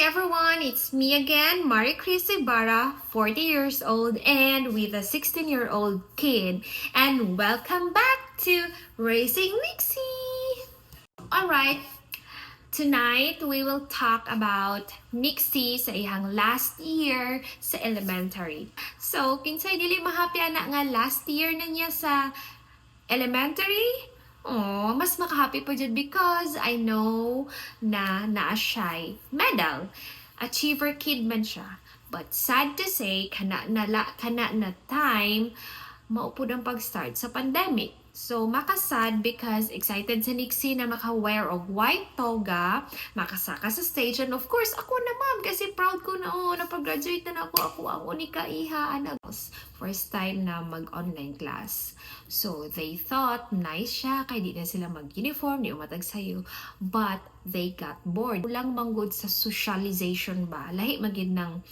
everyone, it's me again, Marie Chris Ibarra, 40 years old and with a 16-year-old kid. And welcome back to Raising Nixie! Alright, tonight we will talk about Nixie sa ihang last year sa elementary. So, kinsay dili mahapya na nga last year na niya sa elementary? Oh, mas makahappy po dyan because I know na naa siya'y medal. Achiever kid man siya. But sad to say, kana na time, maupod ang pag-start sa pandemic. So, makasad because excited sa Nixie na maka-wear of white toga, makasaka sa stage, and of course, ako na ma'am, kasi proud ko na, napag-graduate na ako ni Kaiha, anak. First time na mag-online class. So, they thought, nice siya, kaya di na sila mag-uniform, di umatag sa'yo, but they got bored. Ulang manggod sa socialization ba? Lahi magid ng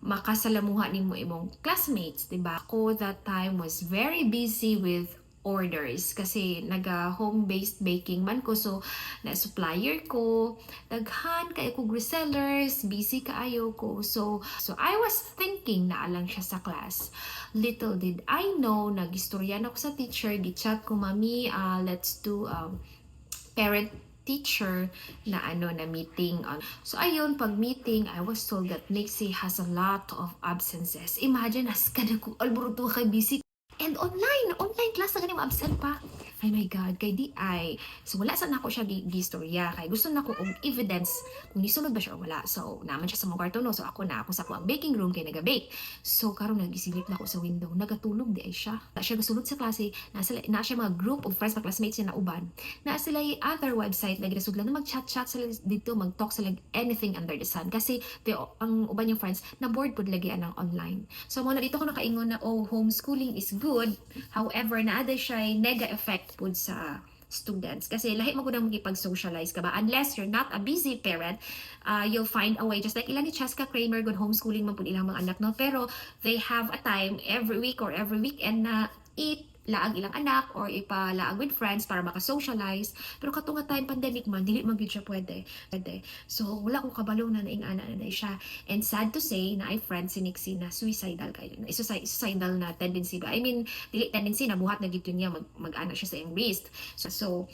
makasalamuha ni mo imong classmates, diba? Ako that time was very busy with orders kasi naga-home-based baking man ko, so na supplier ko, daghan kay ko resellers, busy kaayo ko. So I was thinking na alang siya sa class. Little did I know, nagistoryan ako sa teacher, gichat ko, mami, let's do parent teacher na meeting on. So ayun, pag meeting, I was told that Nixie has a lot of absences. Imagine, as kada ko alburuto kay busy. And online class na ganyan absent pa. Ay my God, kay di ay. So wala sa nako siya gistorya. Kay gusto na ko og evidence kung nisunod ba siya o wala. So naman siya sa mong kwarto, no. So ako sa kuang baking room kay naga-bake. So karon nagisilip na ako sa window. Nagatulog di ay siya. Na siya gasulod sa klase, na siya mga group of friends, classmates niya na uban. Na sila yung other website na ginasudlan na mag-chat sila dito, mag-talk sila anything under the sun. Kasi ang uban yung friends na bored pud lagi ang online. So mo na dito ko nakaingon na homeschooling is good. However, naada siya nega effect pud sa students kasi lahi mo gud magipag-socialize ka ba, unless you're not a busy parent. You'll find a way, just like ilang ni Cheska Kramer, good homeschooling man pud ilang mga anak, no, pero they have a time every week or every weekend na eat laag ilang anak or ipalaag with friends para maka-socialize. Pero katunga time pandemic man, dili man gyud siya pwede. So wala ko kabalo na naing-ana na siya. And sad to say na ay friend si Nixie na suicidal kayo. Suicidal na tendency ba? I mean, dili tendency na buhat na gid niya mag-ana siya sa iyang wrist. So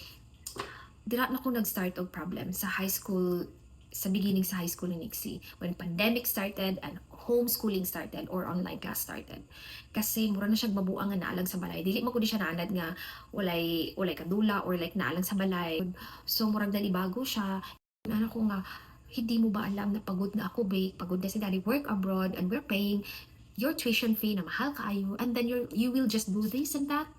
dira na ko nag-start og problem sa high school, sa beginning sa high school ni Nixie, when pandemic started and homeschooling started or online class started. Kasi mura na siya mabuang nga naalang sa balay. Dili mo ko di siya naanad nga walay kadula or like naalang sa balay. So murag nalibago siya. Ano ko nga, hindi mo ba alam na pagod na ako, babe? Pagod na si daddy, work abroad, and we're paying your tuition fee na mahal kaayo, and then you will just do this and that.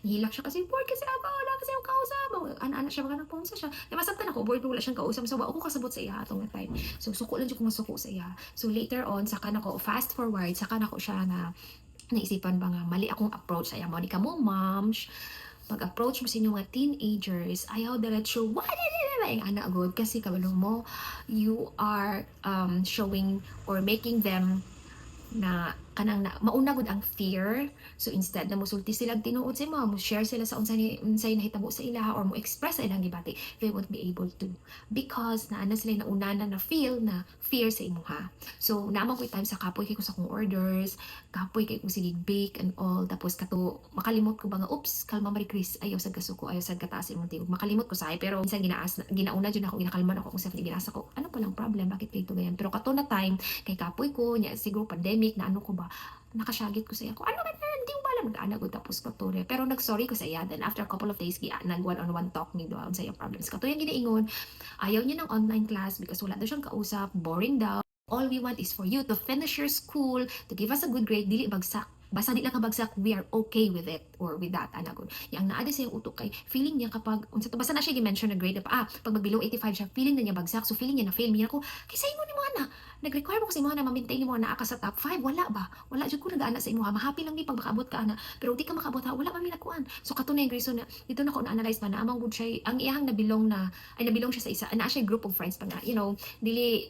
Nihilak siya kasi bored kasi ako, wala kasi yung kausap. Ana siya mga nagpunsa siya. Masaktan ako, bored wala siyang kausap. So ako kasabot sa iya atong time. So suko lang siya kung masuko sa iya. So later on, saka nako fast forward, saka nako siya na naisipan ba nga mali akong approach sa iya. Monica mo, ma'am, pag-approach mo sa inyong mga teenagers, ayaw diretso, ang anak good, kasi kabalo mo, you are showing or making them na kanang na mauna gud ang fear. So instead na musulti sila tinuod sa imo, mo share sila sa unsay nahitabo sa ilaha or mo express sa ilang gibati, they won't be able to because naana sila na una na feel na fear sa imuha. So naman ko time sa kapoy kay ko sa kong orders, kapoy kay ko sige bake and all, tapos kato makalimot ko ba nga oops, kalma Marie Chris, ayaw sad kasuko, ayaw sad kataas imong tingog, makalimot ko say, pero minsan ginauna jud ako, ginakalman ako kung sa ginasa ko ano pa lang problem, bakit kay to ganyan. Pero kato na time kay kapoy ko nya siguro pandemic na ano ko ba, nakasyagit ko sa iya ko, ano man, hindi ko ba alam, nag-ana ko tapos katore. Pero nag-sorry ko sa iya, then after a couple of days, nag-one-on-one talk ni doon sa iya problems. Kato yung ginaingon, ayaw niya ng online class because wala daw siyang kausap, boring daw. All we want is for you to finish your school, to give us a good grade, dili bagsak. Basta di lang kabagsak, we are okay with it or with that, anagon. Yang naada sa yung utok kay feeling niya kapag unsa to, basta na siya gi-mention na grade pag below 85 siya, feeling na niya bagsak, so feeling niya na fail niya ako. Kaysa imo ni mo ana, nag-require mo kasi mo na ma-maintain mo na ka sa top 5, wala ba? Wala jud ko nag-ana sa imo ha. Mahappy lang ni pag makaabot ka ana, pero di ka makaabot ha, wala man mi nakuan. So kato na yung reason na dito na ko na-analyze pa na amang good siya, ang iyang nabilong siya sa isa, ana siya group of friends pa nga, dili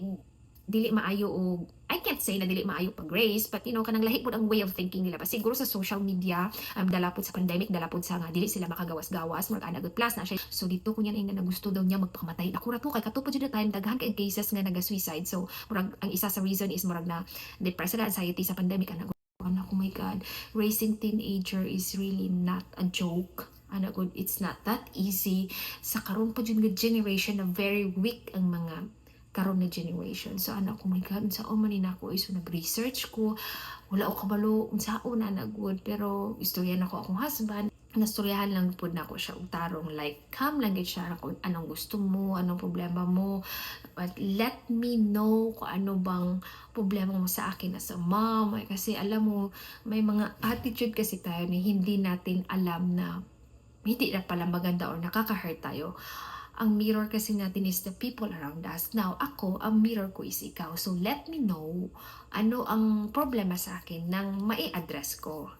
dili maayo og I can't say na dili maayo pag race, but kanang lahi pud ang way of thinking nila. But siguro sa social media, dala pud sa pandemic, dala pud sa nga dili sila makagawas-gawas, mag ana good plus na siya. So dito kunya na gusto daw niya magpakamatay. Ako ra to kay katupo jud time daghan kay cases nga naga-suicide. So murag ang isa sa reason is murag na depressed na anxiety sa pandemic ana. Oh my god, raising teenager is really not a joke. Ana good, it's not that easy. Sa karon pa jud nga generation na very weak ang mga karon na generation. So anak ko, my God, unsaon man na ako iso nag-research ko. Wala ko kabalo unsaon na good, pero istorya na ko akong husband. Nastoryahan lang pud nako siya og tarong like come lang gid siya kung anong gusto mo, anong problema mo. But let me know kung ano bang problema mo sa akin as a mom. Kasi alam mo, may mga attitude kasi tayo na hindi natin alam na hindi na pala maganda or nakaka-hurt tayo. Ang mirror kasi natin is the people around us. Now, ako, ang mirror ko is ikaw. So, let me know ano ang problema sa akin nang mai-address ko.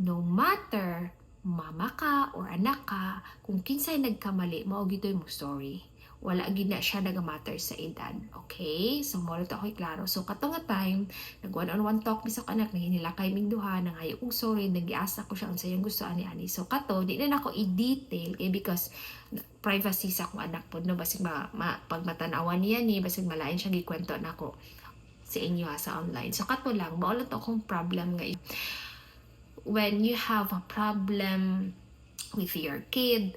No matter mama ka or anak ka, kung kinsay nagkamali, mao gitoy mo sorry. Wala gid na siya nagamatter sa edad. Okay? So, mo ito ako'y klaro. So, katong nga time, nag-one-on-one talk mi sa anak, nahinilakay ming duha, nangayo kong sorry, nagiasa ko siya ang sayang gusto ani-ani. So, kato, di na ako i-detail because privacy sa akong anak po, no? Basig pag matanawan niya ni, basig malain siya gikwento na ako sa inyo sa online. So, kato lang, maulat akong problem ngayon. When you have a problem with your kid,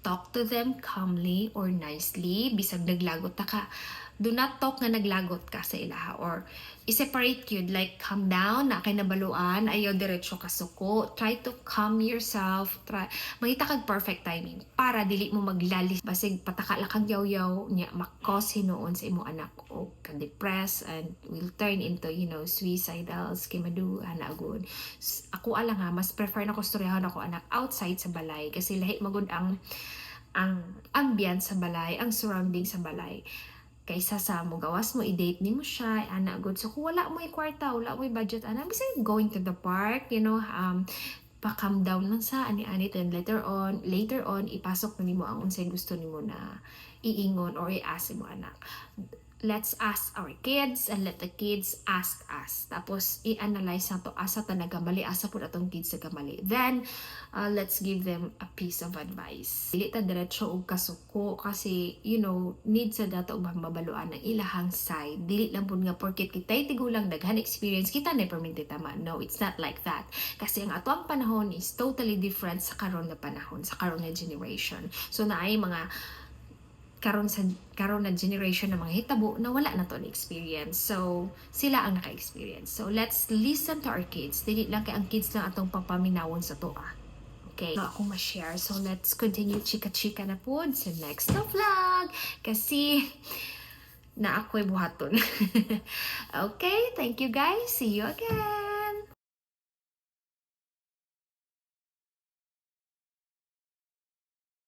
talk to them calmly or nicely. Bisag naglagot ka, do not talk nga naglagot ka sa ilaha or i-separate yun, like calm down, na kay nabaluan, ayaw diretso ka suko. Try to calm yourself. Mangita kag perfect timing para dili mo maglalis basig pataka lang kag yaw-yaw nya makos hinuon sa imong anak o ka-depress and will turn into suicidal skimadu ana good. Ako alang ha, mas prefer na ko storyahan ako anak outside sa balay kasi lahi magud ang ambience sa balay, ang surrounding sa balay. Kaysa sa mo gawas mo, i-date ni mo siya, ana good. So kung wala mo kwarta, wala mo budget, ana, bisa going to the park, pa-calm down lang sa ani-ani, then later on, ipasok na nimo ang unsay gusto nimo na iingon or i-ask mo anak. Let's ask our kids and let the kids ask us. Tapos, i-analyze na to asa ta nagamali, asa po atong kids nagamali. Then, let's give them a piece of advice. Dili ta diretso og kasuko kasi, need sa dato og mabaluan ang ilahang side. Dili lang pud nga porket kita'y tigulang daghan experience, kita na perminti tama. No, it's not like that. Kasi ang ato ang panahon is totally different sa karon na panahon, sa karon na generation. So, naay mga karon na generation ng mga hitabo na wala na to experience. So, sila ang naka-experience. So, let's listen to our kids. Dili lang kay ang kids lang atong papaminawon sa to. Okay. So, ako ma-share. So, let's continue chika-chika na po sa next na vlog. Kasi, na ako'y buhaton. Okay, thank you guys. See you again.